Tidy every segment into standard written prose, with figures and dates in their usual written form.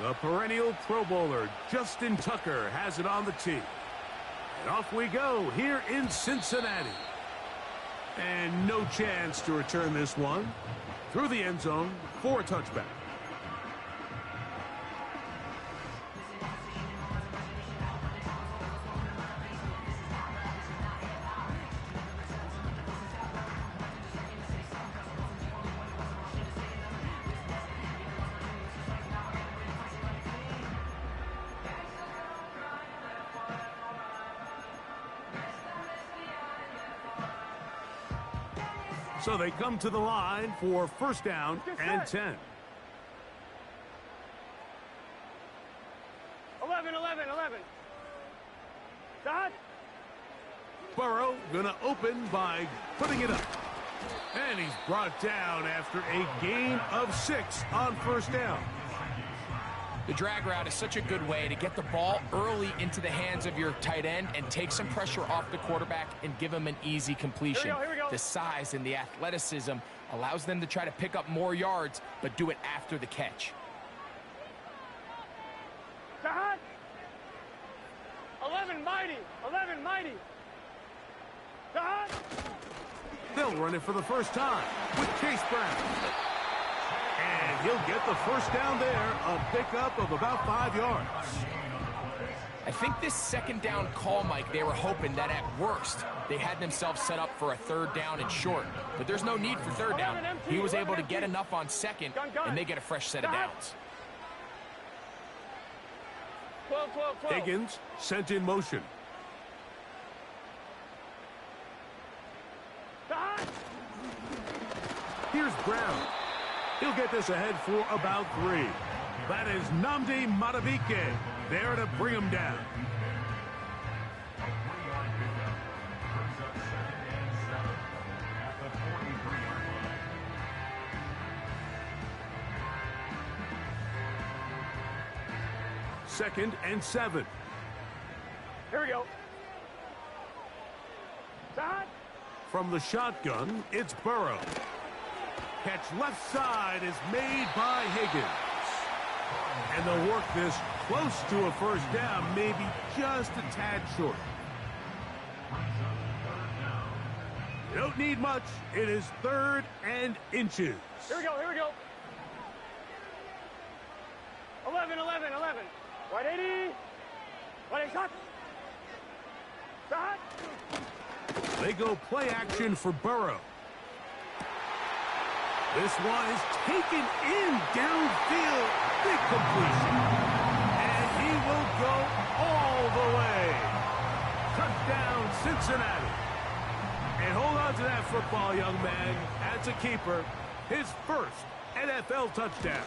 The perennial Pro Bowler, Justin Tucker, has it on the tee. And off we go here in Cincinnati. And no chance to return this one. Through the end zone for a touchback. So they come to the line for first down and 10. 11. Dot. Burrow gonna open by putting it up. And he's brought down after a gain of 6 on first down. The drag route is such a good way to get the ball early into the hands of your tight end and take some pressure off the quarterback and give him an easy completion. Here we go. The size and the athleticism allows them to try to pick up more yards, but do it after the catch. Dot. 11 mighty. Dot. They'll run it for the first time with Chase Brown. And he'll get the first down there, a pickup of about 5 yards. I think this second down call, Mike, they were hoping that at worst they had themselves set up for a third down and short. But there's no need for third down. He was able to get enough on second, and they get a fresh set of downs. 12. Higgins sent in motion. Dot. Here's Brown. He'll get this ahead for about 3. That is Nnamdi Madubuike there to bring him down. Second and 7. Here we go. Dot. From the shotgun, it's Burrow. Catch left side is made by Higgins. And they'll work this close to a first down, maybe just a tad short. You don't need much. It is 3rd and inches. Here we go. 11. White 80. Shot. Dot. They go play action for Burrow. This one is taken in downfield. Big completion. And he will go all the way. Touchdown, Cincinnati. And hold on to that football, young man. That's a keeper. His first NFL touchdown.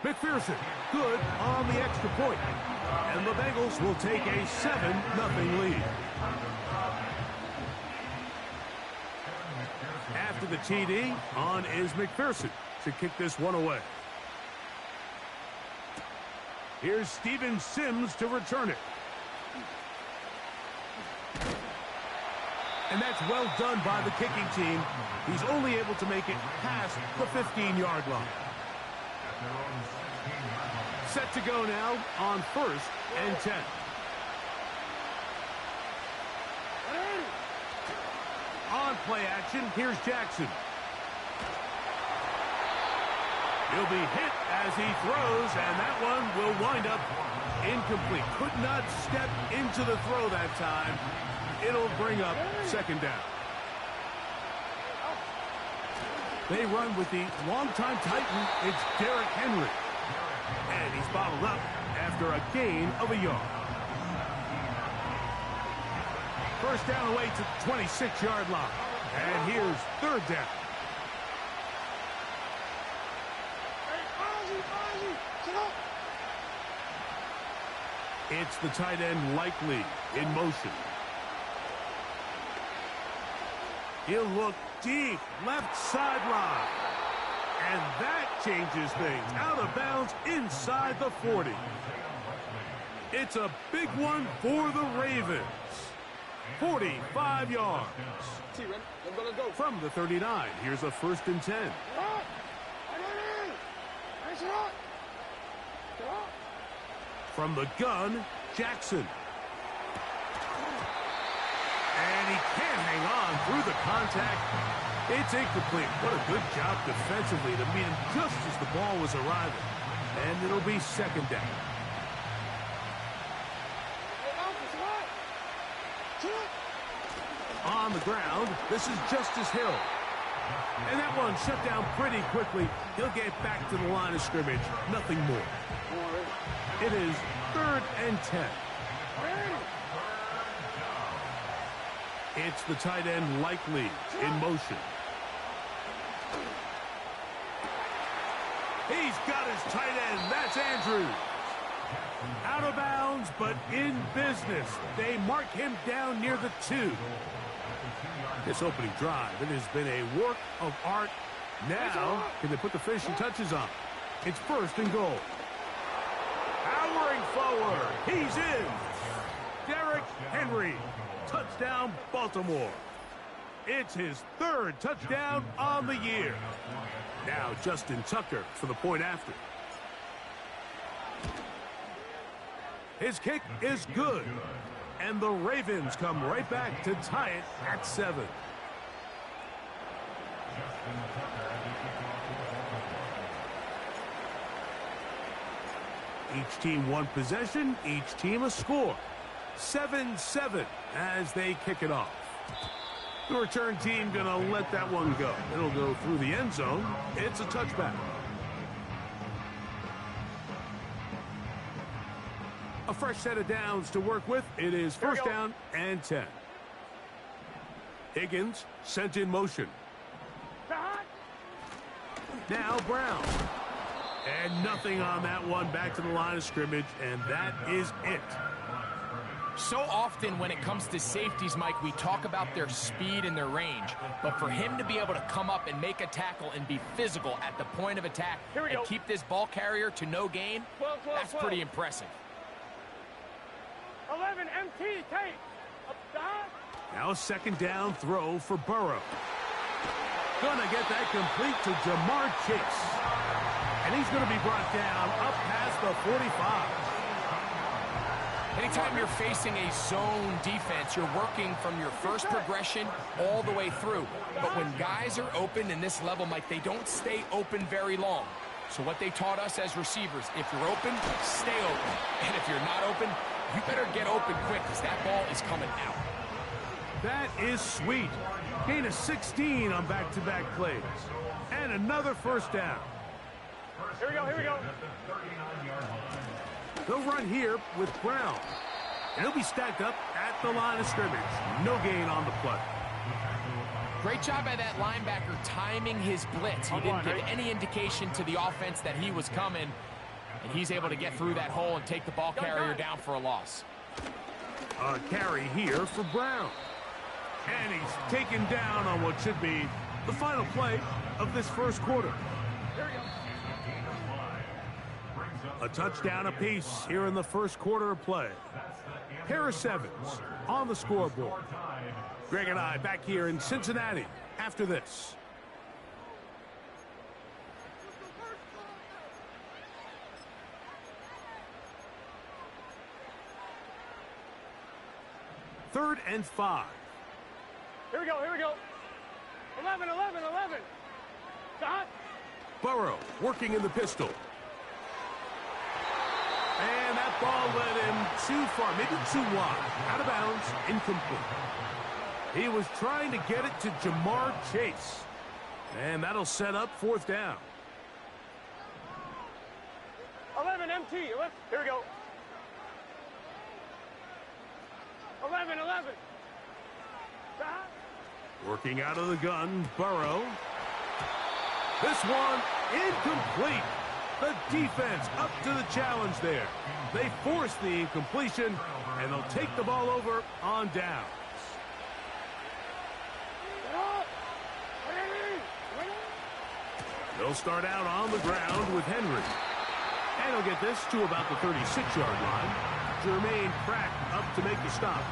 McPherson, good on the extra point. And the Bengals will take a 7-0 lead. After the TD, on is McPherson to kick this one away. Here's Steven Sims to return it. And that's well done by the kicking team. He's only able to make it past the 15-yard line. Set to go now on 1st and 10. On play action, here's Jackson. He'll be hit as he throws, and that one will wind up incomplete. Could not step into the throw that time. It'll bring up 2nd down. They run with the longtime Titan. It's Derrick Henry. And he's bottled up after a gain of a yard. First down away to the 26-yard line. And here's 3rd down. It's the tight end Likely in motion. He'll look deep, left sideline. And that changes things. Out of bounds inside the 40. It's a big one for the Ravens. 45 yards. From the 39, here's a 1st and 10. From the gun, Jackson. And he can't hang on through the contact. It's incomplete. What a good job defensively to meet him just as the ball was arriving. And it'll be second down. On the ground, this is Justice Hill. And that one shut down pretty quickly. He'll get back to the line of scrimmage. Nothing more. It is 3rd and 10. It's the tight end Likely in motion. He's got his tight end. That's Andrews. Out of bounds, but in business. They mark him down near the 2. This opening drive, it has been a work of art. Now, can they put the finishing touches on? It's 1st and goal. Powering forward. He's in. Derrick Henry. Touchdown, Baltimore. It's his 3rd touchdown on the year. Now, Justin Tucker for the point after. His kick is good. And the Ravens come right back to tie it at 7. Each team one possession, each team a score. 7-7 as they kick it off. The return team gonna let that one go. It'll go through the end zone. It's a touchback. A fresh set of downs to work with. It is 1st down and 10. Higgins sent in motion. Now Brown. And nothing on that one. Back to the line of scrimmage, and that is it. So often when it comes to safeties, Mike, we talk about their speed and their range. But for him to be able to come up and make a tackle and be physical at the point of attack and keep this ball carrier to no gain, that's pretty impressive. 11 MT tape. Now a 2nd down throw for Burrow. Gonna get that complete to Jamar Chase. And he's gonna be brought down up past the 45. Anytime you're facing a zone defense, you're working from your first progression all the way through. But when guys are open in this level, Mike, they don't stay open very long. So what they taught us as receivers, if you're open, stay open. And if you're not open, you better get open quick because that ball is coming out. That is sweet. Gain of 16 on back-to-back plays. And another 1st down. Here we go, here we go. They'll run here with Brown. And he'll be stacked up at the line of scrimmage. No gain on the play. Great job by that linebacker timing his blitz. He didn't give any indication to the offense that he was coming. And he's able to get through that hole and take the ball carrier down for a loss. A carry here for Brown. And he's taken down on what should be the final play of this 1st quarter. A touchdown apiece here in the 1st quarter of play. Harris Evans on the scoreboard. Greg and I back here in Cincinnati after this. Third and 5. Here we go, here we go. 11, 11, 11. Stop. Burrow working in the pistol. And that ball led him too far, maybe too wide. Out of bounds, incomplete. He was trying to get it to Jamar Chase. And that'll set up 4th down. 11 MT. Here we go. 11, 11. Stop. Working out of the gun, Burrow. This one incomplete. The defense up to the challenge there. They force the incompletion, and they'll take the ball over on downs. They'll start out on the ground with Henry. And he'll get this to about the 36-yard line. Jermaine Pratt up to make the stop.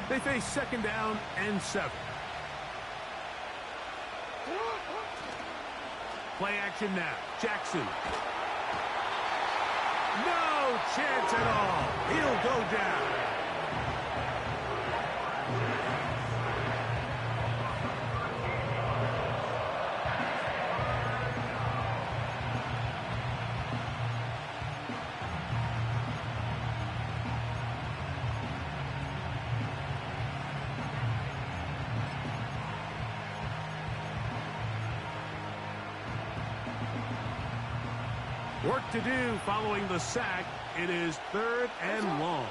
They face 2nd down and 7. Play action now. Jackson. No chance at all. He'll go down. Work to do following the sack. It is 3rd and long.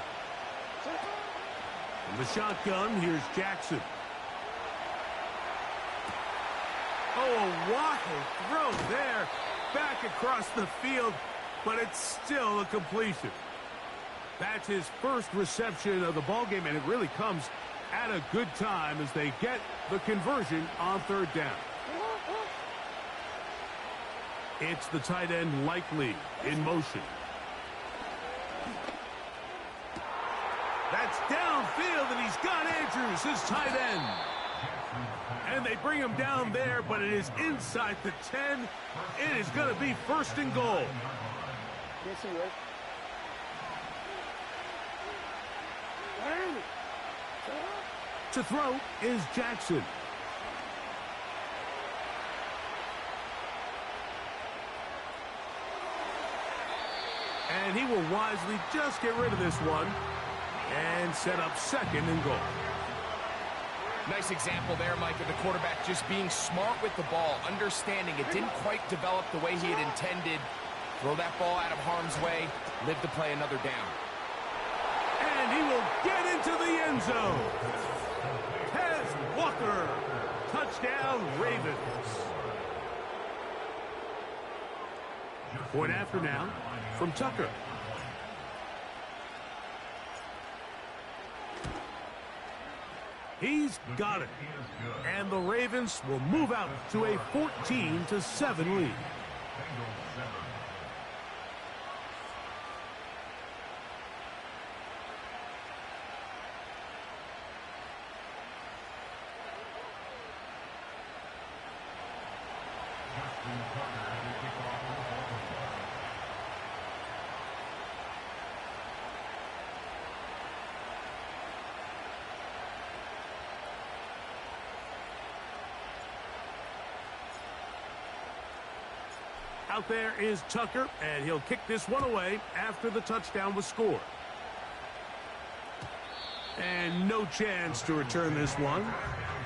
From the shotgun, here's Jackson. Oh, a waffle throw there. Back across the field, but it's still a completion. That's his first reception of the ballgame, and it really comes at a good time as they get the conversion on 3rd down. It's the tight end Likely in motion. That's downfield, and he's got Andrews, his tight end. And they bring him down there, but it is inside the 10. It is going to be 1st and goal. To throw is Jackson. And he will wisely just get rid of this one and set up 2nd and goal. Nice example there, Mike, of the quarterback just being smart with the ball, understanding it didn't quite develop the way he had intended. Throw that ball out of harm's way, live to play another down. And he will get into the end zone. Tez Walker, touchdown Ravens. Point after now from Tucker. He's got it. And the Ravens will move out to a 14-7 lead. Out there is Tucker, and he'll kick this one away after the touchdown was scored. And no chance to return this one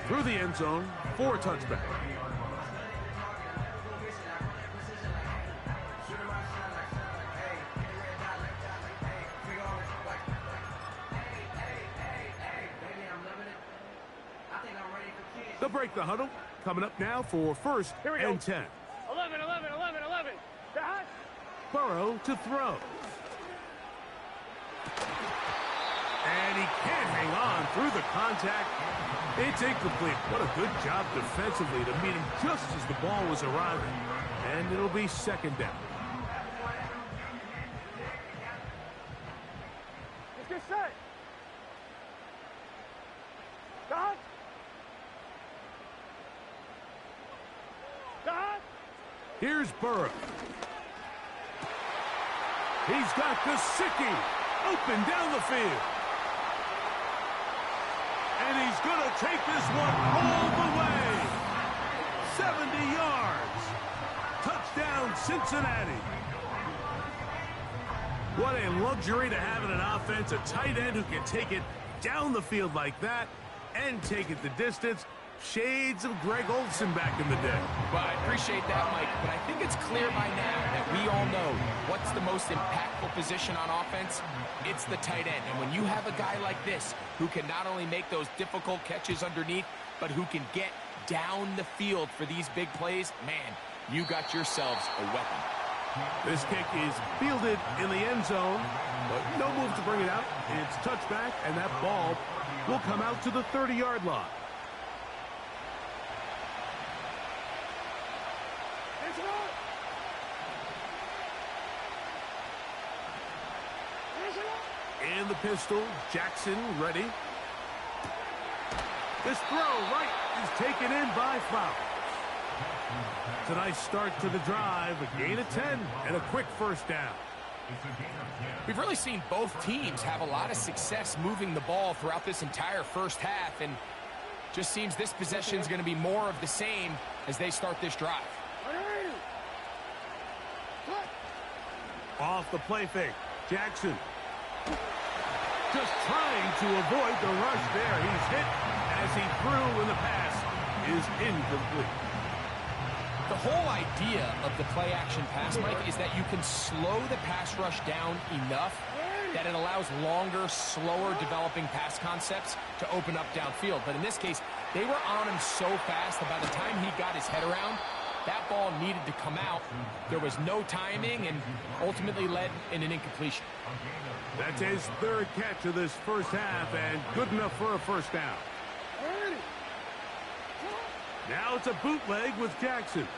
through the end zone for a touchback. They'll break the huddle. Coming up now for 1st and 10. 11, 11, 11, 11. Burrow to throw. And he can't hang on through the contact. It's incomplete. What a good job defensively to meet him just as the ball was arriving. And it'll be 2nd down. Let's get set. Dot. Dot. Here's Burrow. He's got Gesicki open down the field. And he's going to take this one all the way. 70 yards. Touchdown, Cincinnati. What a luxury to have in an offense. A tight end who can take it down the field like that and take it the distance. Shades of Greg Olsen back in the day. Well, I appreciate that, Mike, but I think it's clear by now that we all know what's the most impactful position on offense. It's the tight end. And when you have a guy like this who can not only make those difficult catches underneath, but who can get down the field for these big plays, man, you got yourselves a weapon. This kick is fielded in the end zone, but no move to bring it out. It's touchback, and that ball will come out to the 30-yard line. In the pistol, Jackson ready. This throw right is taken in by Flowers. It's a nice start to the drive, a gain of 10, and a quick first down. We've really seen both teams have a lot of success moving the ball throughout this entire first half, and just seems this possession is going to be more of the same as they start this drive. Off the play fake, Jackson. Just trying to avoid the rush there. He's hit as he threw, and the pass is incomplete. The whole idea of the play-action pass, Mike, is that you can slow the pass rush down enough that it allows longer, slower developing pass concepts to open up downfield. But in this case, they were on him so fast that by the time he got his head around, that ball needed to come out. There was no timing and ultimately led in an incompletion. That's his third catch of this first half and good enough for a first down. Now it's a bootleg with Jackson.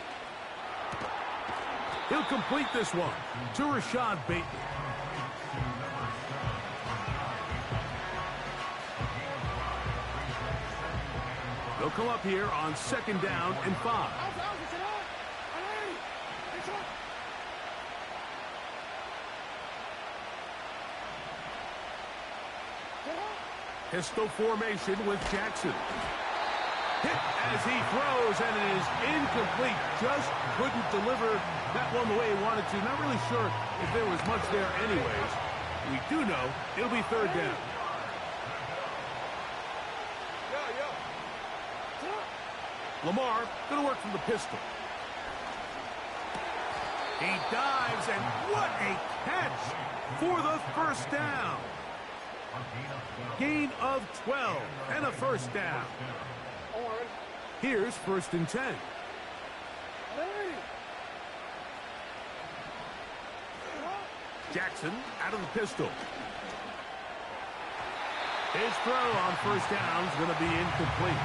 He'll complete this one to Rashad Bateman. They'll come up here on 2nd down and 5. Pistol formation with Jackson. Hit as he throws, and it is incomplete. Just couldn't deliver that one the way he wanted to. Not really sure if there was much there anyways. We do know it'll be 3rd down. Lamar going to work from the pistol. He dives, and what a catch for the first down. Gain of 12 and a first down. Here's 1st and 10. Jackson out of the pistol. His throw on 1st down is going to be incomplete.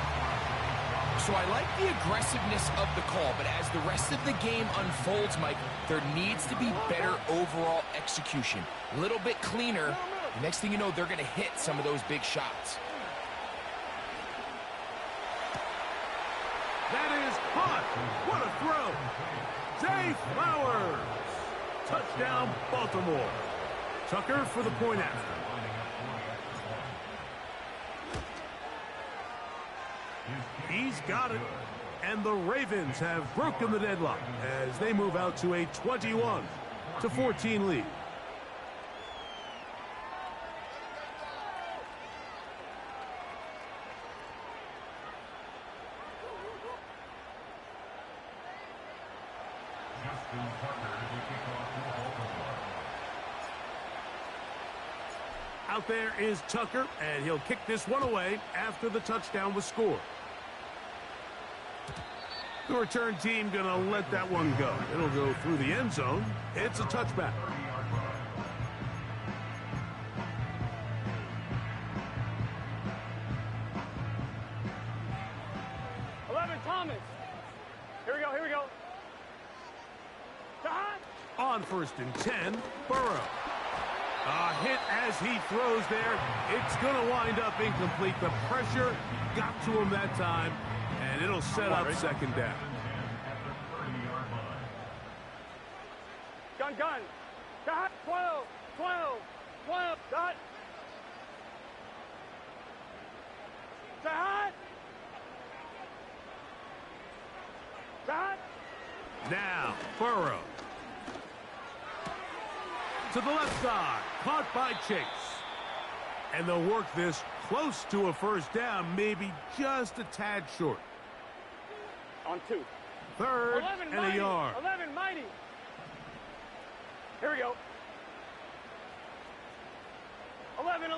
So I like the aggressiveness of the call, but as the rest of the game unfolds, Mike, there needs to be better overall execution. A little bit cleaner. Next thing you know, they're going to hit some of those big shots. That is caught. What a throw. Zay Flowers. Touchdown, Baltimore. Tucker for the point after. He's got it. And the Ravens have broken the deadlock as they move out to a 21-14 lead. Out there is Tucker, and he'll kick this one away after the touchdown was scored. The return team going to let that one go. It'll go through the end zone. It's a touchback. Thomas. Here we go, here we go. On 1st and 10, Burrow. A hit as he throws there. It's going to wind up incomplete. The pressure got to him that time, and it'll set up 2nd down. Gun. 12. Dot. Now, Burrow. To the left side, caught by Chase. And they'll work this close to a first down, maybe just a tad short. On 2. 3rd 11, and mighty. a yard. 11, mighty. Here we go. 11.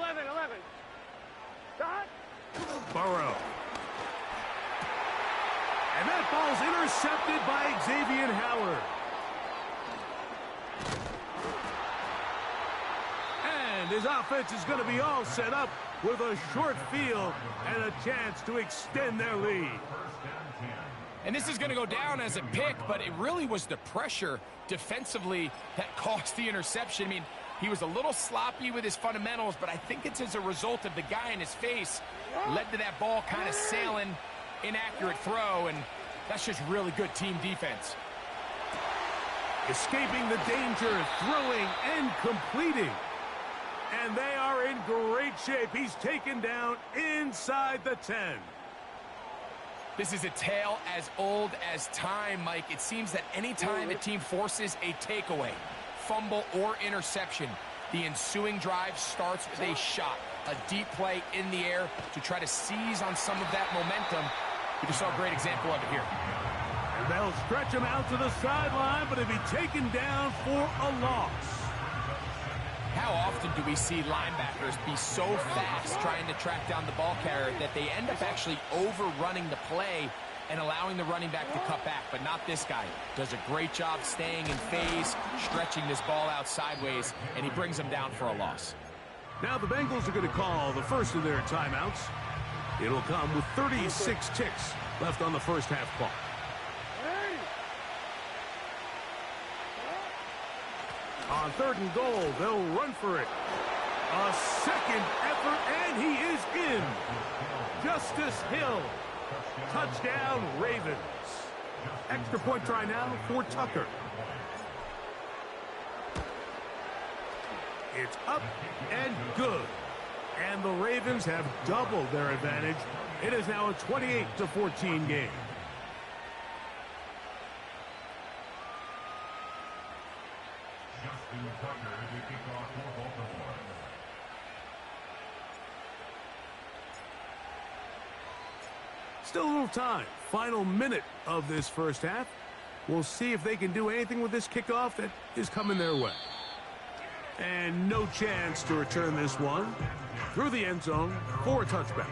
Dot. Burrow. And that ball's intercepted by Xavier Howard. And his offense is going to be all set up with a short field and a chance to extend their lead. And this is going to go down as a pick, but it really was the pressure defensively that caused the interception. I mean, he was a little sloppy with his fundamentals, but I think it's as a result of the guy in his face led to that ball kind of sailing, inaccurate throw, and That's just really good team defense. Escaping the danger, throwing and completing. And they are in great shape. He's taken down inside the 10. This is a tale as old as time, Mike. It seems that anytime a team forces a takeaway, fumble, or interception, the ensuing drive starts with a shot, a deep play in the air to try to seize on some of that momentum. We just saw a great example of it here. And they'll stretch him out to the sideline, but he'll be taken down for a loss. How often do we see linebackers be so fast trying to track down the ball carrier that they end up actually overrunning the play and allowing the running back to cut back? But not this guy. Does a great job staying in phase, stretching this ball out sideways, and he brings them down for a loss. Now the Bengals are going to call the first of their timeouts. It'll come with 36 ticks left on the first half clock. On 3rd and goal, they'll run for it. A second effort, and he is in. Justice Hill. Touchdown, Ravens. Extra point try now for Tucker. It's up and good. And the Ravens have doubled their advantage. It is now a 28-14 game. Still a little time. Final minute of this first half. We'll see if they can do anything with this kickoff that is coming their way. And no chance to return this one through the end zone for a touchback.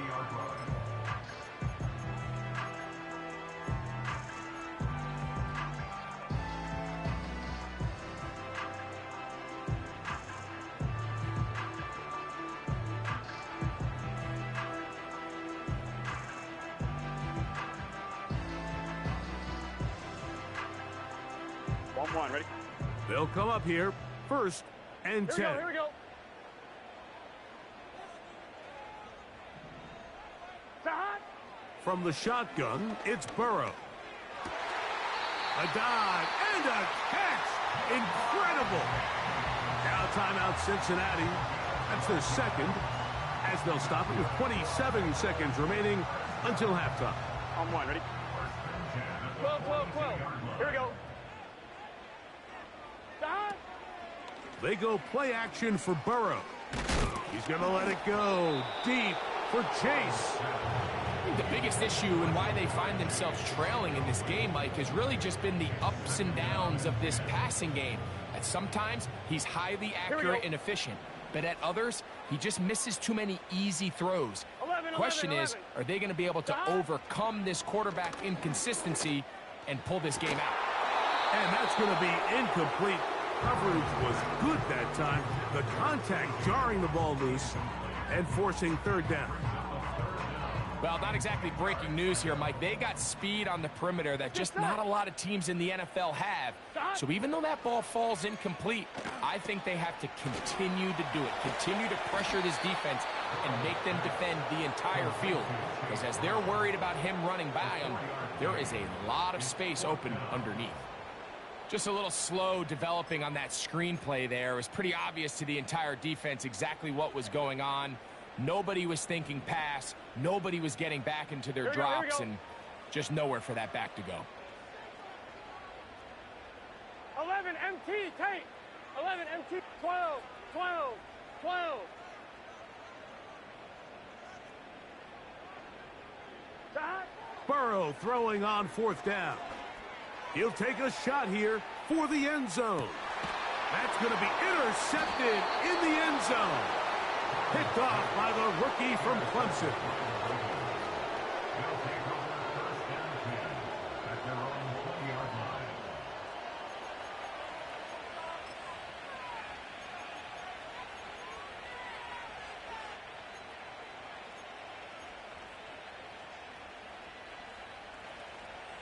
One, ready? They'll come up here, 1st and 10. Here we go. From the shotgun, it's Burrow. A dive and a catch. Incredible. Now timeout Cincinnati. That's their second, as they'll stop it with 27 seconds remaining until halftime. On 1, ready? 12. Here we go. They go play action for Burrow. He's going to let it go deep for Chase. I think the biggest issue and why they find themselves trailing in this game, Mike, has really just been the ups and downs of this passing game. At sometimes, he's highly accurate and efficient, but at others, he just misses too many easy throws. Question is, are they going to be able to overcome this quarterback inconsistency and pull this game out? And that's going to be incomplete. Coverage was good that time. The contact jarring the ball loose and forcing 3rd down. Well, not exactly breaking news here, Mike. They got speed on the perimeter that just not a lot of teams in the NFL have. So even though that ball falls incomplete, I think they have to continue to do it. Continue to pressure this defense and make them defend the entire field. Because as they're worried about him running by them, there is a lot of space open underneath. Just a little slow developing on that screenplay there. It was pretty obvious to the entire defense exactly what was going on. Nobody was thinking pass. Nobody was getting back into their drops, and just nowhere for that back to go. 11 MT, take. 11 MT, 12. Burrow throwing on 4th down. He'll take a shot here for the end zone. That's going to be intercepted in the end zone. Picked off by the rookie from Clemson.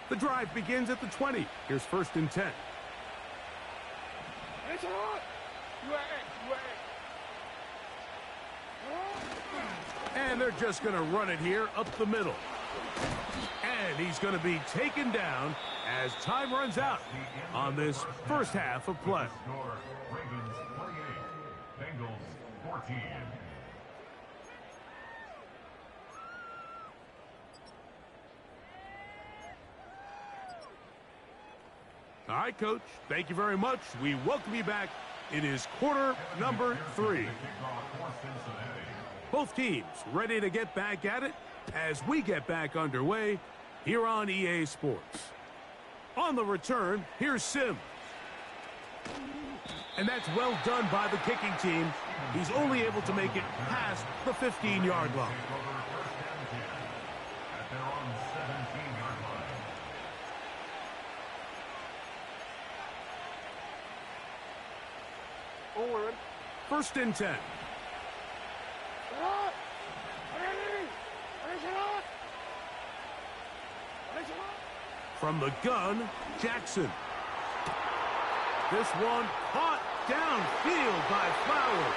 The drive begins at the 20. Here's 1st and 10. And they're just going to run it here up the middle. And he's going to be taken down as time runs out on this first half of play. Ravens 28, Bengals 14. All right, Coach, thank you very much. We welcome you back. It is quarter number 3. Both teams ready to get back at it as we get back underway here on EA Sports. On the return, here's Sim. And that's well done by the kicking team. He's only able to make it past the 15-yard line. First and 10. From the gun, Jackson. This one caught downfield by Flowers.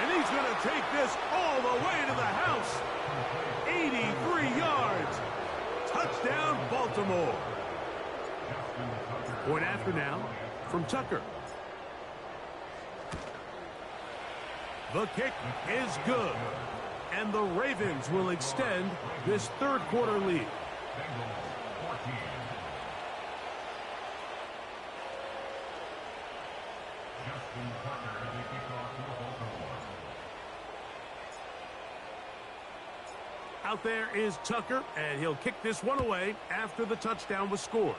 And he's going to take this all the way to the house. 83 yards. Touchdown, Baltimore. Point after now from Tucker. The kick is good. And the Ravens will extend this third quarter lead. Out there is Tucker, and he'll kick this one away after the touchdown was scored.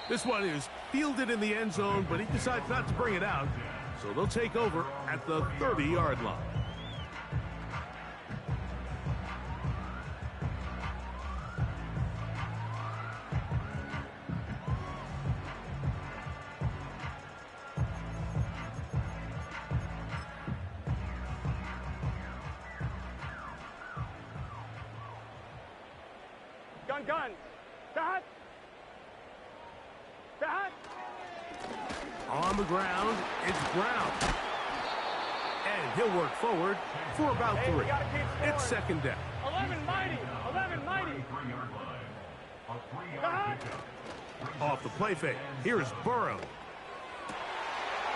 This one is fielded in the end zone, but he decides not to bring it out. So they'll take over at the 30-yard line. Gun. Dot. On the ground, it's Brown. And he'll work forward for about 3. It's second down. 11 mighty. Off the play fake, here's Burrow.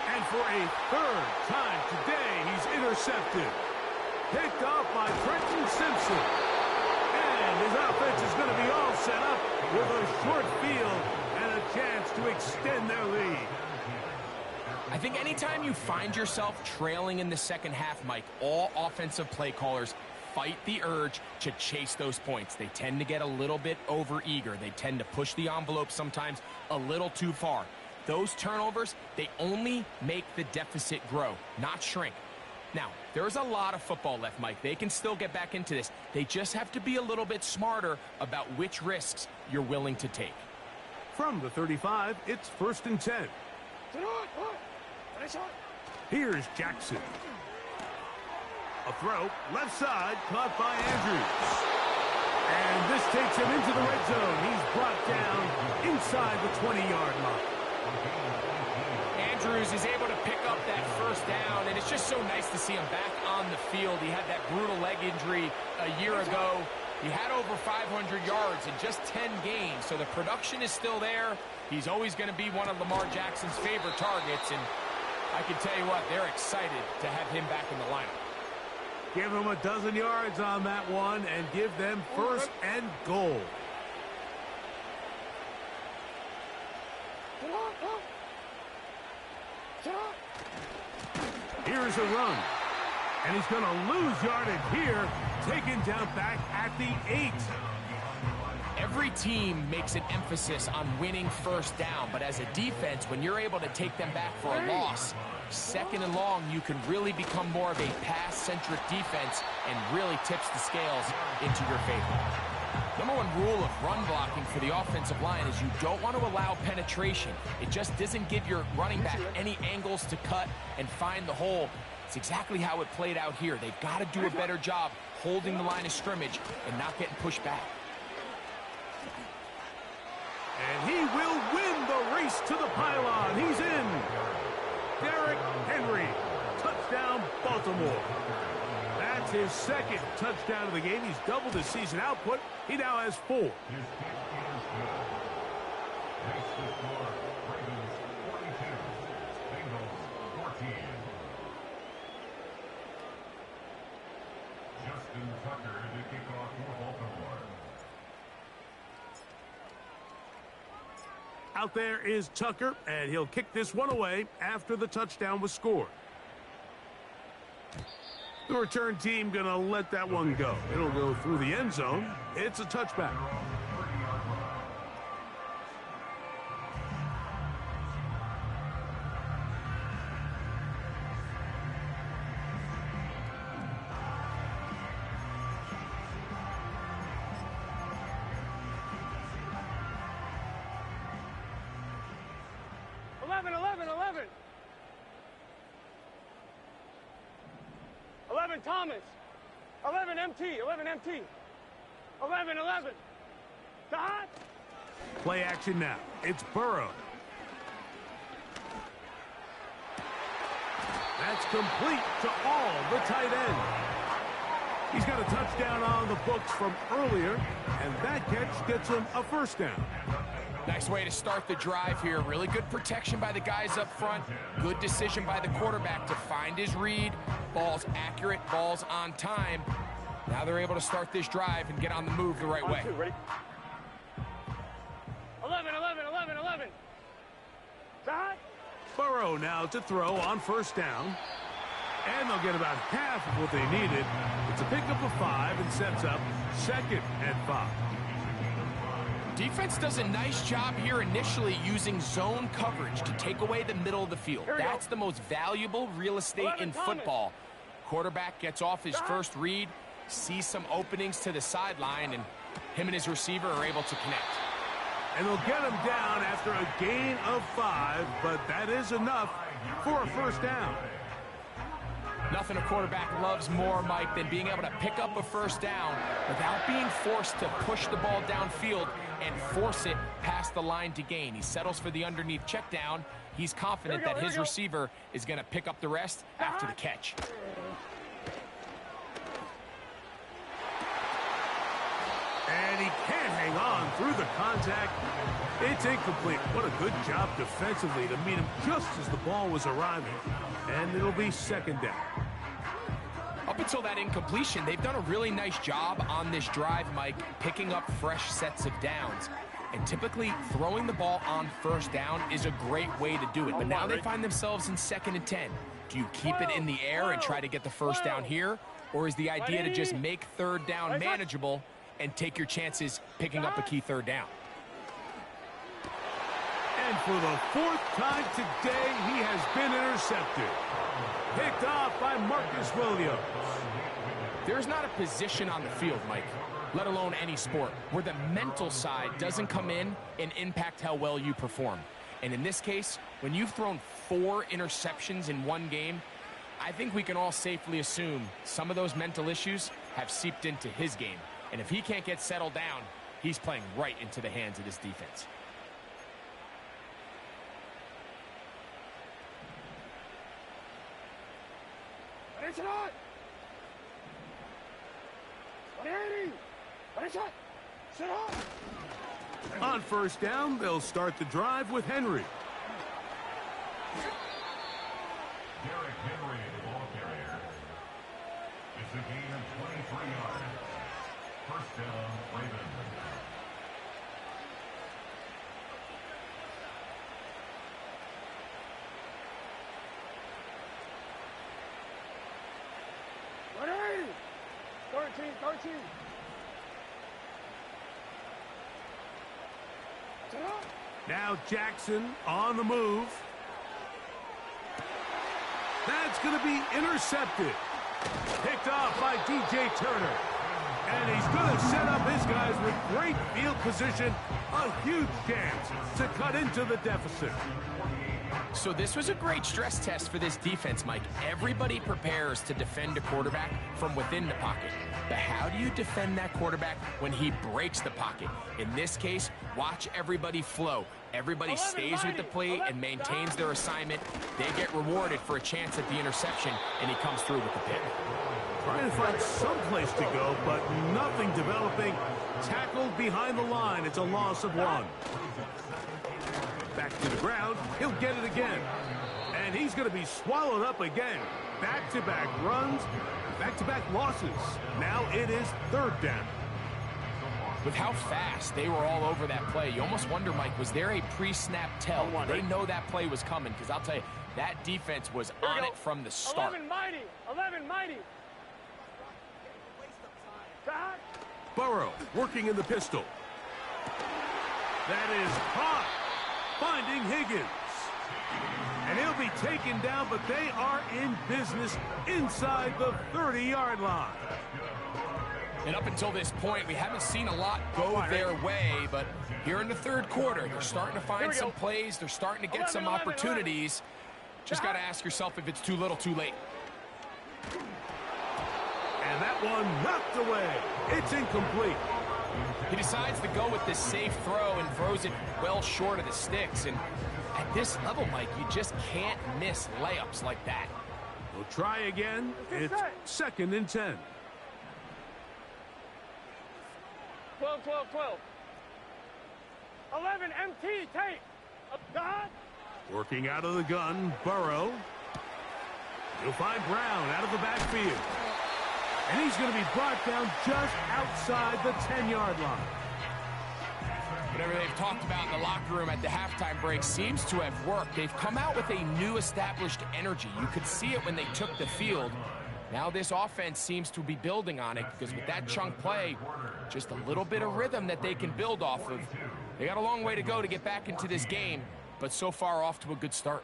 And for a third time today, he's intercepted. Picked off by Trenton Simpson. And his offense is going to be all set up with a short field and a chance to extend their lead. I think anytime you find yourself trailing in the second half, Mike, all offensive play callers fight the urge to chase those points. They tend to get a little bit overeager. They tend to push the envelope sometimes a little too far. Those turnovers, they only make the deficit grow, not shrink. Now, there's a lot of football left, Mike. They can still get back into this. They just have to be a little bit smarter about which risks you're willing to take. From the 35, it's first and 10. Here's Jackson. A throw, left side, caught by Andrews. And this takes him into the red zone. He's brought down inside the 20-yard line. Andrews is able to pick up that first down, and it's just so nice to see him back on the field. He had that brutal leg injury a year ago. He had over 500 yards in just 10 games, so the production is still there. He's always going to be one of Lamar Jackson's favorite targets, and I can tell you what, they're excited to have him back in the lineup. Give him a dozen yards on that one and give them first and goal. Here's a run. And he's going to lose yardage here. Taken down back at the 8. Every team makes an emphasis on winning first down, but as a defense, when you're able to take them back for a loss, second and long, you can really become more of a pass-centric defense and really tips the scales into your favor. Number one rule of run blocking for the offensive line is you don't want to allow penetration. It just doesn't give your running back any angles to cut and find the hole. It's exactly how it played out here. They've got to do a better job holding the line of scrimmage and not getting pushed back. And he will win the race to the pylon. He's in. Derrick Henry, touchdown. Touchdown, Baltimore. That's his second touchdown of the game. He's doubled his season output. He now has 4. His kick is good. Makes the score Ravens 42, Bengals 14. Justin Tucker to kick off for Baltimore. Out there is Tucker, and he'll kick this one away after the touchdown was scored. The return team going to let that one go. It'll go through the end zone. It's a touchback. Thomas, 11 MT, 11 MT, 11. The hot. Play action now. It's Burrow. That's complete to all the tight end. He's got a touchdown on the books from earlier, and that catch gets him a first down. Nice way to start the drive here. Really good protection by the guys up front. Good decision by the quarterback to find his read. Ball's accurate, ball's on time. Now they're able to start this drive and get on the move the right way. 2, ready? 11. Dot. Burrow now to throw on first down. And they'll get about half of what they needed. It's a pickup of 5 and sets up 2nd and 5. Defense does a nice job here initially using zone coverage to take away the middle of the field. That's the most valuable real estate in football. Quarterback gets off his first read, sees some openings to the sideline, and him and his receiver are able to connect. And they'll get him down after a gain of 5, but that is enough for a first down. Nothing a quarterback loves more, Mike, than being able to pick up a first down without being forced to push the ball downfield and force it past the line to gain. He settles for the underneath check down. He's confident that his receiver is going to pick up the rest after the catch. And he can't hang on through the contact. It's incomplete. What a good job defensively to meet him just as the ball was arriving. And it'll be 2nd down. Up until that incompletion, they've done a really nice job on this drive, Mike, picking up fresh sets of downs. And typically, throwing the ball on first down is a great way to do it. But now they find themselves in 2nd and 10. Do you keep it in the air and try to get the first down here? Or is the idea to just make 3rd down manageable and take your chances picking up a key 3rd down? And for the 4th time today, he has been intercepted. Picked off by Marcus Williams. There's not a position on the field, Mike, let alone any sport, where the mental side doesn't come in and impact how well you perform. And in this case, when you've thrown 4 interceptions in one game, I think we can all safely assume some of those mental issues have seeped into his game. And if he can't get settled down, he's playing right into the hands of this defense. Sit on. 180. Sit on. On first down, they'll start the drive with Henry. Derrick Henry, the ball carrier. It's a gain of 23 yards. First down, Ravens. Now Jackson on the move. That's going to be intercepted. Picked off by DJ Turner. And he's going to set up his guys with great field position. A huge chance to cut into the deficit. So this was a great stress test for this defense, Mike. Everybody prepares to defend a quarterback from within the pocket. But how do you defend that quarterback when he breaks the pocket? In this case, watch everybody flow. Everybody stays with the play and maintains their assignment. They get rewarded for a chance at the interception, and he comes through with the pick. Trying to find some place to go, but nothing developing. Tackled behind the line. It's a loss of 1. Back to the ground. He'll get it again. And he's going to be swallowed up again. Back-to-back runs, back-to-back losses. Now it is 3rd down. With how fast they were all over that play, you almost wonder, Mike, was there a pre-snap tell? They know that play was coming, because I'll tell you, that defense was on it from the start. 11 mighty. 11 mighty. Burrow working in the pistol. That is caught. Finding Higgins. And he'll be taken down, but they are in business inside the 30-yard line. And up until this point, we haven't seen a lot go their way, but here in the 3rd quarter, they're starting to find some plays. They're starting to get some opportunities. Just got to ask yourself if it's too little, too late. And that one knocked away. It's incomplete. He decides to go with this safe throw and throws it well short of the sticks. And at this level, Mike, you just can't miss layups like that. We'll try again. It's 2nd and 10. 12, 12, 12. 11, MT, tape. God. Working out of the gun, Burrow. He'll find Brown out of the backfield. And he's going to be brought down just outside the 10-yard line. Whatever they've talked about in the locker room at the halftime break seems to have worked. They've come out with a new established energy. You could see it when they took the field. Now this offense seems to be building on it, because with that chunk play, just a little bit of rhythm that they can build off of. They got a long way to go to get back into this game, but so far off to a good start.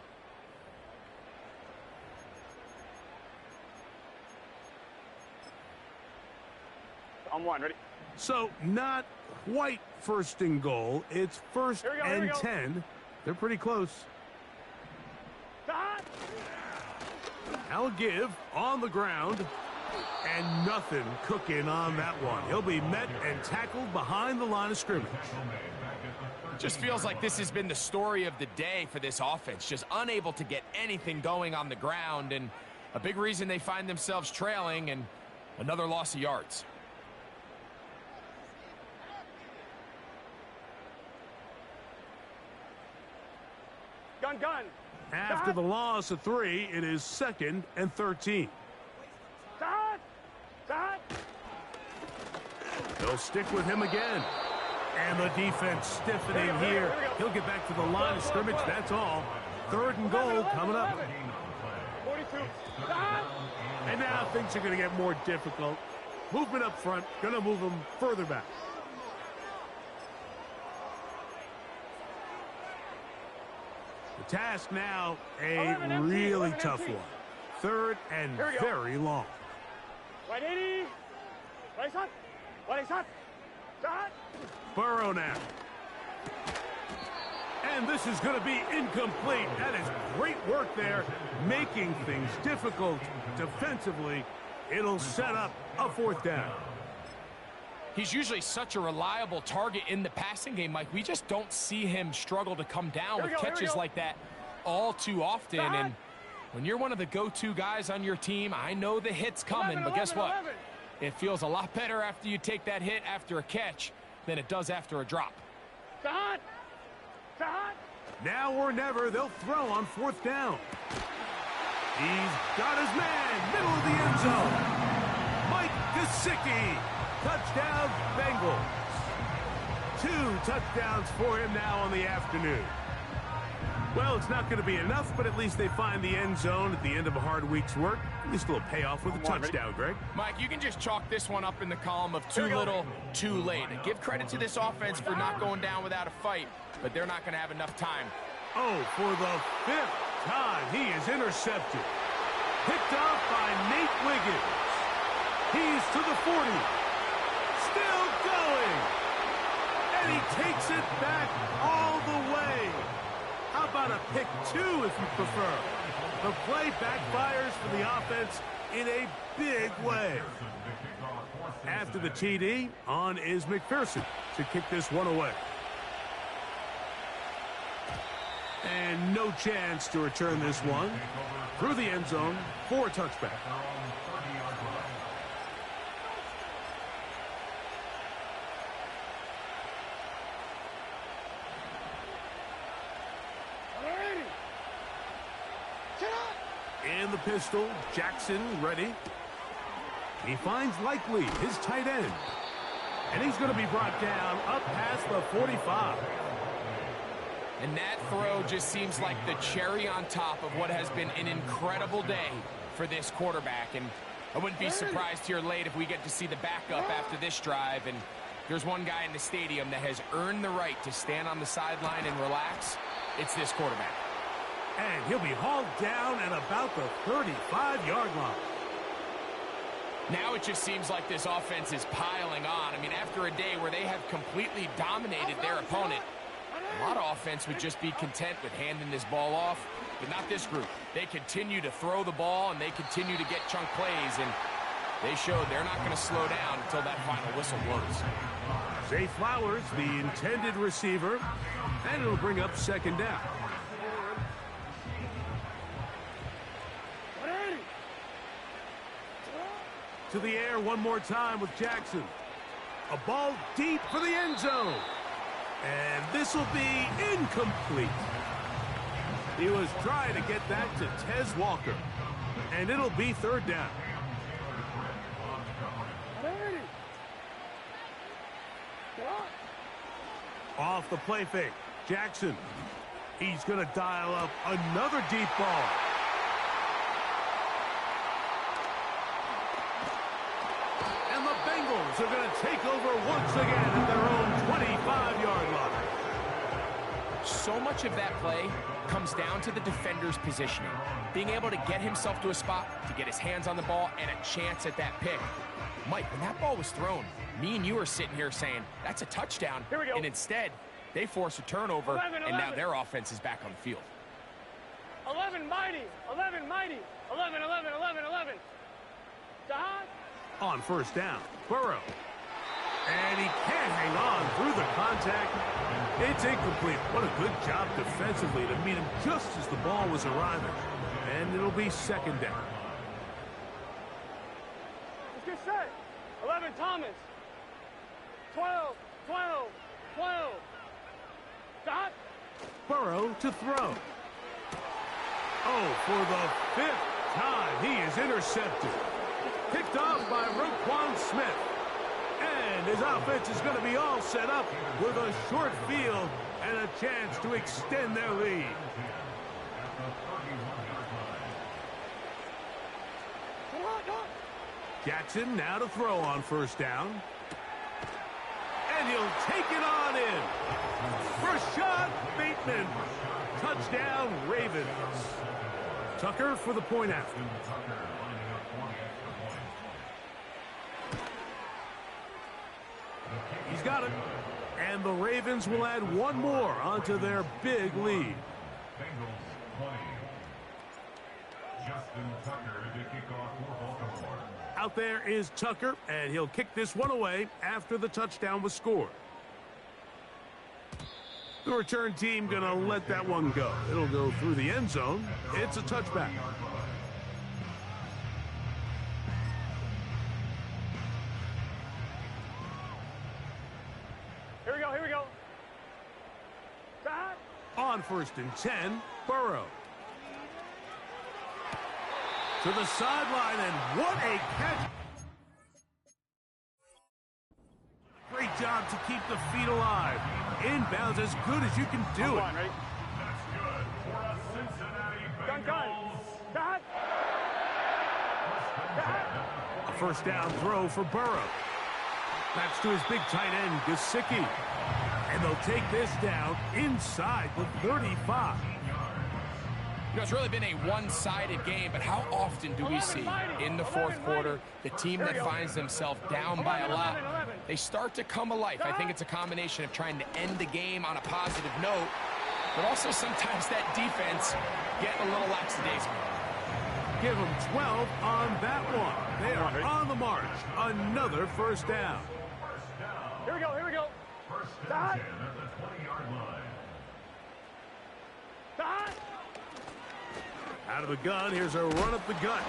On 1, ready? So not quite 1st and goal. It's 1st and 10. They're pretty close. God. I'll give on the ground, and nothing cooking on that one. He'll be met and tackled behind the line of scrimmage. Just feels like this has been the story of the day for this offense, just unable to get anything going on the ground, and a big reason they find themselves trailing, and another loss of yards. Gun. After the loss of 3, it is 2nd and 13. God. They'll stick with him again. And the defense stiffening here. He'll get back to the line of scrimmage, that's all. 3rd and goal coming up. 42. And now things are going to get more difficult. Movement up front, going to move them further back. The task now, a really tough one. 3rd and very long. 180. What is that? Burrow now. And this is going to be incomplete. That is great work there, making things difficult defensively. It'll set up a 4th down. He's usually such a reliable target in the passing game, Mike. We just don't see him struggle to come down with catches like that all too often. And when you're one of the go-to guys on your team, I know the hit's coming, but guess what? It feels a lot better after you take that hit after a catch than it does after a drop. Now or never, they'll throw on 4th down. He's got his man, middle of the end zone. Mike Gesicki, touchdown Bengals. 2 touchdowns for him now on the afternoon. Well, it's not going to be enough, but at least they find the end zone at the end of a hard week's work. At least a little payoff with a touchdown, Greg. Mike, you can just chalk this one up in the column of too little, too late. And give credit to this offense for not going down without a fight, but they're not going to have enough time. Oh, for the 5th time, he is intercepted. Picked off by Nate Wiggins. He's to the 40. Still going. And he takes it back all the way. How about a pick 2 if you prefer? The play backfires for the offense in a big way. After the TD, on is McPherson to kick this one away. And no chance to return this one through the end zone for a touchback. In the pistol, Jackson ready. He finds Likely, his tight end. And he's going to be brought down up past the 45. And that throw just seems like the cherry on top of what has been an incredible day for this quarterback. And I wouldn't be surprised here late if we get to see the backup after this drive. And there's one guy in the stadium that has earned the right to stand on the sideline and relax. It's this quarterback. And he'll be hauled down at about the 35-yard line. Now it just seems like this offense is piling on. I mean, after a day where they have completely dominated their opponent, a lot of offense would just be content with handing this ball off, but not this group. They continue to throw the ball, and they continue to get chunk plays, and they showed they're not going to slow down until that final whistle blows. Zay Flowers, the intended receiver, and it'll bring up second down. To the air one more time with Jackson. A ball deep for the end zone. And this will be incomplete. He was trying to get that to Tez Walker. And it'll be third down. Off the play fake. Jackson. He's going to dial up another deep ball. And the Bengals are going to take over once again at their own 25-yard line. So much of that play comes down to the defender's positioning. Being able to get himself to a spot, to get his hands on the ball, and a chance at that pick. Mike, when that ball was thrown, me and you are sitting here saying, that's a touchdown. Here we go. And instead, they force a turnover, 11. and now their offense is back on the field. 11 mighty, 11 mighty, 11, 11, 11, 11. Dot. On first down, Burrow. And he can't hang on through the contact. It's incomplete. What a good job defensively to meet him just as the ball was arriving. And it'll be second down. Let's get set. 11 Thomas. 12, 12, 12. Dot. Burrow to throw. Oh, for the 5th time, he is intercepted. Picked off by Roquan Smith. And his offense is going to be all set up with a short field and a chance to extend their lead. Jackson now to throw on first down. And he'll take it on in. Rashad Bateman. Touchdown, Ravens. Tucker for the point after. He's got it. And the Ravens will add one more onto their big lead. Bengals 20. Justin Tucker to kick off for Baltimore. Out there is Tucker, and he'll kick this one away after the touchdown was scored. The return team going to let that one go. It'll go through the end zone. It's a touchback. Here we go, here we go. Dot. On first and 10, Burrow. To the sideline, and what a catch. Great job to keep the feet alive. Inbounds as good as you can do it. On, ready? That's good for a Cincinnati Gun, gun. Bengals. Dot. Dot. A first down throw for Burrow. That's to his big tight end, Gesicki. And they'll take this down inside the 35. You know, it's really been a one-sided game, but how often do we see in the fourth quarter the team that finds themselves down by a lot, they start to come alive? I think it's a combination of trying to end the game on a positive note but also sometimes that defense getting a little lackadaisical. Give them 12 on that one. They are on the march. Another first down. Here we go, here we go. First down 10 at the 20-yard line. Out of the gun, here's a run up the gut.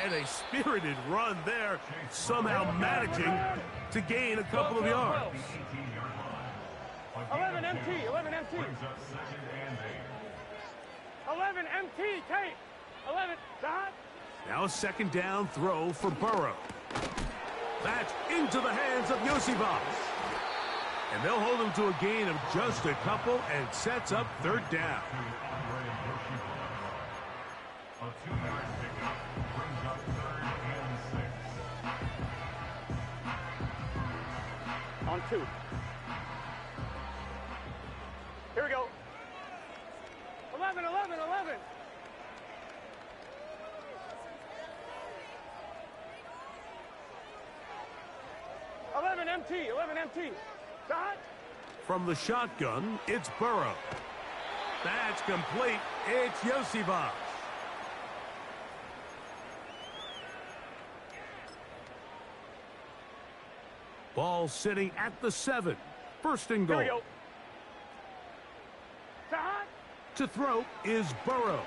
And a spirited run there, somehow managing to gain a couple of yards. 11 MT, 11 MT. 11 MT, Kate. 11, dot. Now a second down throw for Burrow. That's into the hands of Yosivas. And they'll hold him to a gain of just a couple and sets up third down. A 2-yard pickup brings up 3rd and 6. On 2. Here we go. 11, 11, 11. MT, 11 MT. Dot. From the shotgun, it's Burrow. That's complete. It's Yosivas. Ball sitting at the 7. First and goal. Here we go. Dot. To throw is Burrow.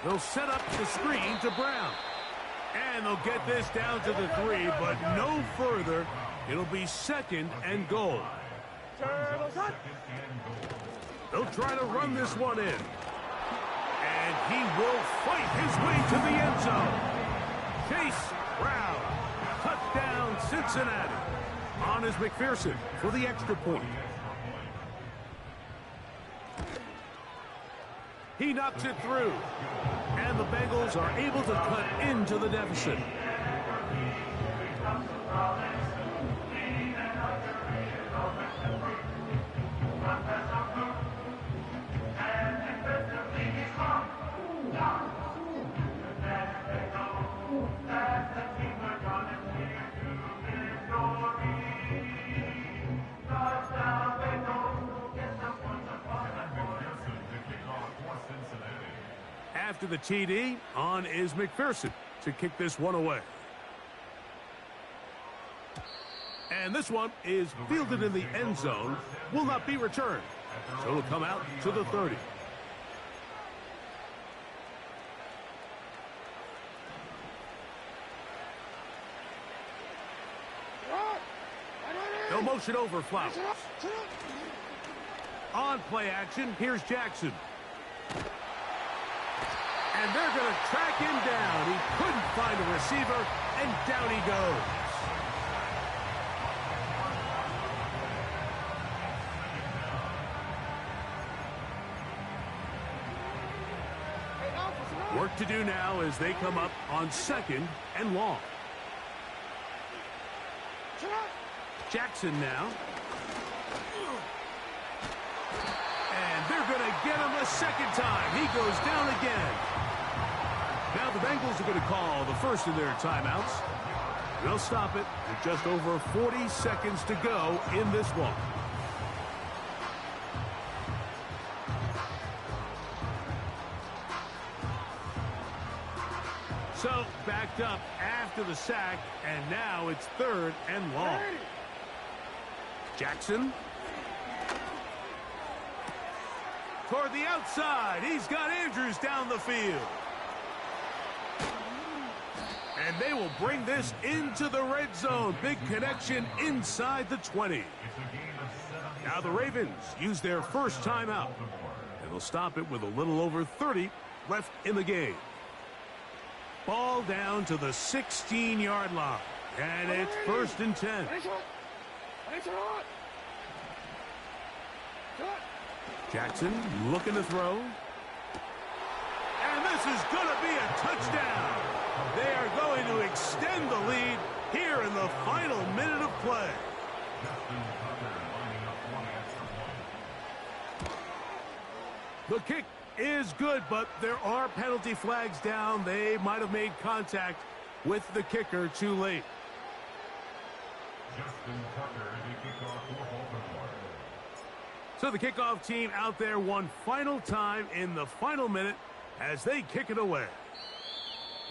They'll set up the screen to Brown. And they'll get this down to the 3, but no further. It'll be second and goal. Turtle cut. They'll try to run this one in. And he will fight his way to the end zone. Chase Brown. Touchdown, Cincinnati. On is McPherson for the extra point. He knocks it through. And the Bengals are able to cut into the deficit. After the TD, on is McPherson to kick this one away. And this one is fielded in the end zone, will not be returned. So it'll come out to the 30. No motion over Flowers. On play action, here's Jackson. And they're going to track him down. He couldn't find a receiver, and down he goes. Work to do now as they come up on second and long. Jackson now. And they're going to get him a second time. He goes down again. Now the Bengals are going to call the first of their timeouts. They'll stop it with just over 40 seconds to go in this one. So backed up after the sack, and now it's third and long. Jackson. Toward the outside. He's got Andrews down the field. And they will bring this into the red zone. Big connection inside the 20. Now the Ravens use their first timeout. And they'll stop it with a little over 30 left in the game. Ball down to the 16-yard line. And it's first and 10. Jackson looking to throw. And this is going to be a touchdown. They are going to extend the lead here in the final minute of play. The kick is good, but there are penalty flags down. They might have made contact with the kicker too late. Justin Tucker, the kickoff for Baltimore. So the kickoff team out there one final time in the final minute as they kick it away.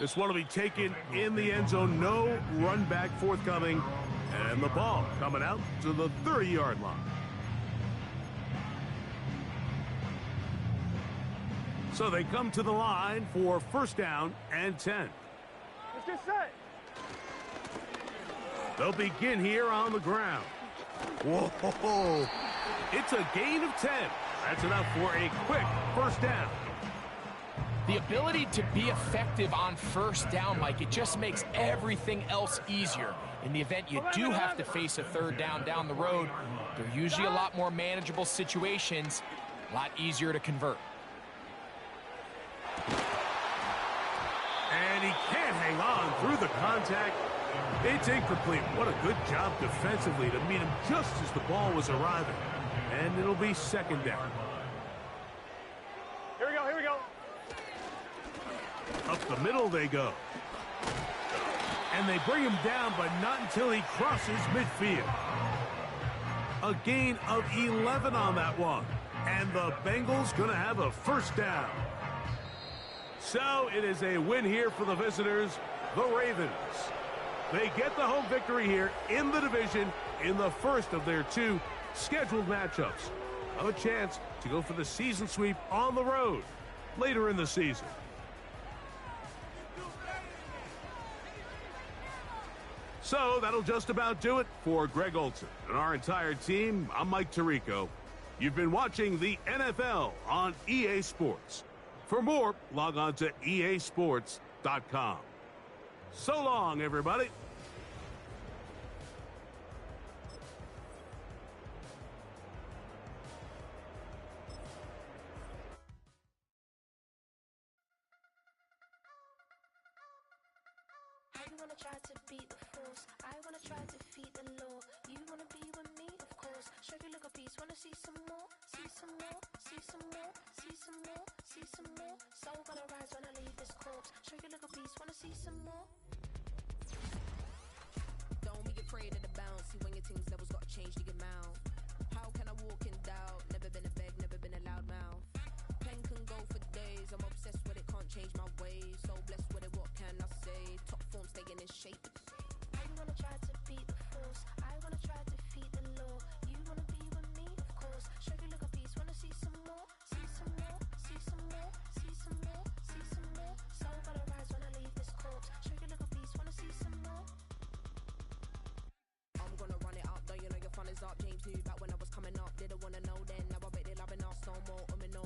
This one will be taken in the end zone. No run back forthcoming. And the ball coming out to the 30-yard line. So they come to the line for first down and 10. Let's get set. They'll begin here on the ground. Whoa! It's a gain of 10. That's enough for a quick first down. The ability to be effective on first down, Mike, it just makes everything else easier. In the event you do have to face a third down the road, they're usually a lot more manageable situations, a lot easier to convert. And he can't hang on through the contact. It's incomplete. What a good job defensively to meet him just as the ball was arriving. And it'll be second down. Here we go, here we go. Up the middle they go. And they bring him down, but not until he crosses midfield. A gain of 11 on that one. And the Bengals going to have a first down. So it is a win here for the visitors, the Ravens. They get the home victory here in the division in the first of their two scheduled matchups. Have a chance to go for the season sweep on the road later in the season. So that'll just about do it for Greg Olson and our entire team. I'm Mike Tirico. You've been watching the NFL on EA Sports. For more, log on to easports.com. So long, everybody. I wanna try to beat the force. I wanna try to defeat the law. You wanna be with me, of course. Show you look a piece. Wanna see some more? See some more? See some more? See some more? See some more? Soul gonna rise when I leave this corpse. Show you look a piece. Wanna see some more? Don't be afraid of the bounce. See when your things levels got changed to your mouth. How can I walk in doubt? Never been a beg, never been a loud mouth. Pen can go for days. I'm obsessed with it, can't change my ways. So blessed with it, what can I say? Top form staying in shape. I wanna try to beat the force. I wanna try to defeat the law. You wanna be with me, of course. Show you look a piece. Wanna see some more? See some more? See some more? See some more? See some more? Soul gonna rise when I leave this corpse. Show you look a piece. Wanna see some more? I'm gonna run it up, though you know your fun is up. James knew back when I was coming up. Didn't wanna know then. Now I bet they loving us no more. No